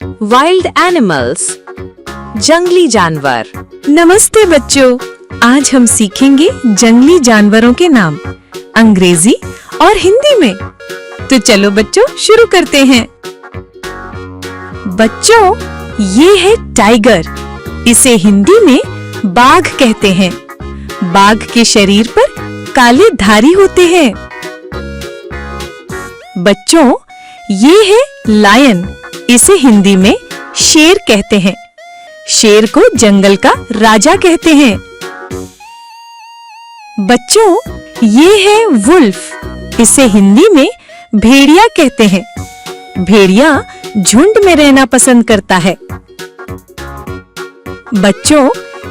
Wild animals, जंगली जानवर। नमस्ते बच्चों, आज हम सीखेंगे जंगली जानवरों के नाम अंग्रेजी और हिंदी में। तो चलो बच्चों शुरू करते हैं। बच्चों, ये है टाइगर। इसे हिंदी में बाघ कहते हैं। बाघ के शरीर पर काले धारी होते हैं। बच्चों, ये है लायन। इसे हिंदी में शेर कहते हैं। शेर को जंगल का राजा कहते हैं। बच्चों, ये है वुल्फ। इसे हिंदी में भेड़िया कहते हैं। भेड़िया झुंड में रहना पसंद करता है। बच्चों,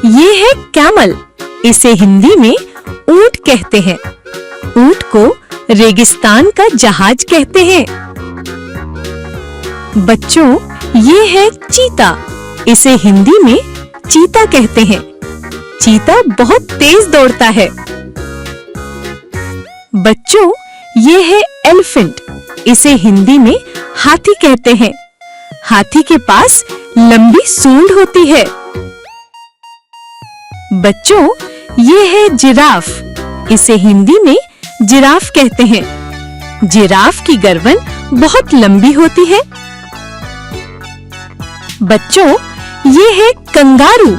ये है कैमल। इसे हिंदी में ऊंट कहते हैं। ऊंट को रेगिस्तान का जहाज कहते हैं। बच्चों, ये है चीता। इसे हिंदी में चीता कहते हैं। चीता बहुत तेज दौड़ता है। बच्चों, ये है एलिफेंट। इसे हिंदी में हाथी कहते हैं। हाथी के पास लंबी सूंड होती है। बच्चों, ये है जिराफ। इसे हिंदी में जिराफ कहते हैं। जिराफ की गर्दन बहुत लंबी होती है। बच्चों, ये है कंगारू।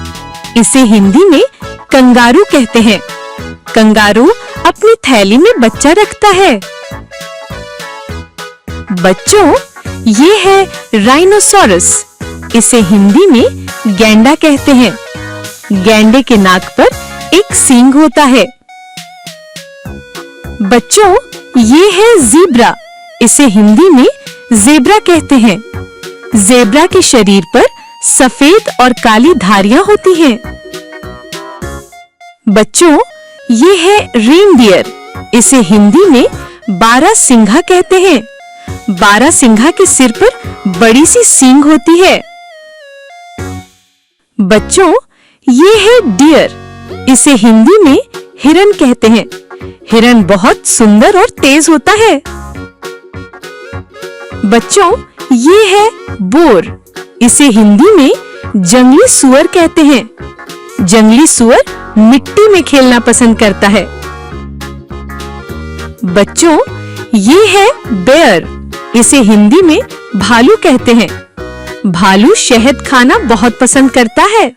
इसे हिंदी में कंगारू कहते हैं। कंगारू अपनी थैली में बच्चा रखता है। बच्चों, ये है राइनोसोरस। इसे हिंदी में गैंडा कहते हैं। गैंडे के नाक पर एक सींग होता है। बच्चों, ये है ज़ेब्रा। इसे हिंदी में ज़ेब्रा कहते हैं। ज़ेब्रा के शरीर पर सफेद और काली धारियां होती हैं। बच्चों, ये है रेनडियर। इसे हिंदी में बारहसिंघा कहते हैं। बारहसिंघा के सिर पर बड़ी सी सींग होती है। बच्चों, ये है डियर। इसे हिंदी में हिरन कहते हैं। हिरन बहुत सुंदर और तेज होता है। बच्चों, ये है बोर। इसे हिंदी में जंगली सुअर कहते हैं। जंगली सुअर मिट्टी में खेलना पसंद करता है। बच्चों, ये है बेयर। इसे हिंदी में भालू कहते हैं। भालू शहद खाना बहुत पसंद करता है।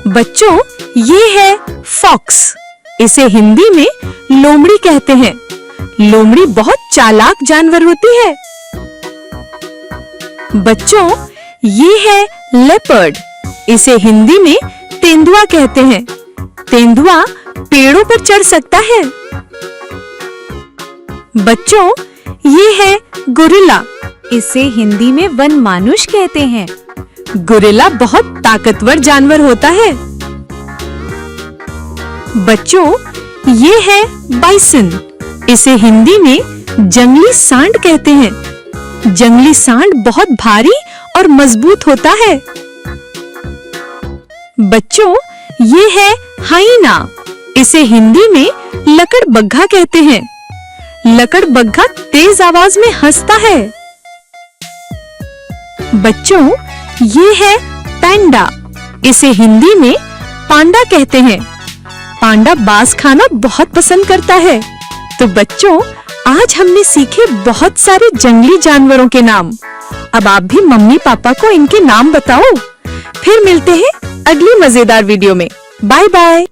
बच्चों, ये है फॉक्स। इसे हिंदी में लोमड़ी कहते हैं। लोमड़ी बहुत चालाक जानवर होती है। बच्चों, ये है लेपर्ड। इसे हिंदी में तेंदुआ कहते हैं। तेंदुआ पेड़ों पर चढ़ सकता है। बच्चों, ये है गोरिल्ला। इसे हिंदी में वनमानुष कहते हैं। गोरिल्ला बहुत ताकतवर जानवर होता है। बच्चों, ये है बाइसन। इसे हिंदी में जंगली सांड कहते हैं। जंगली सांड बहुत भारी और मजबूत होता है। बच्चों, ये है हाइना। इसे हिंदी में लकड़बग्घा कहते हैं। लकड़बग्घा तेज आवाज में हंसता है। बच्चों, ये है पैंडा। इसे हिंदी में पांडा कहते हैं। पांडा बांस खाना बहुत पसंद करता है। तो बच्चों, आज हमने सीखे बहुत सारे जंगली जानवरों के नाम। अब आप भी मम्मी पापा को इनके नाम बताओ। फिर मिलते हैं अगली मजेदार वीडियो में। Bye bye.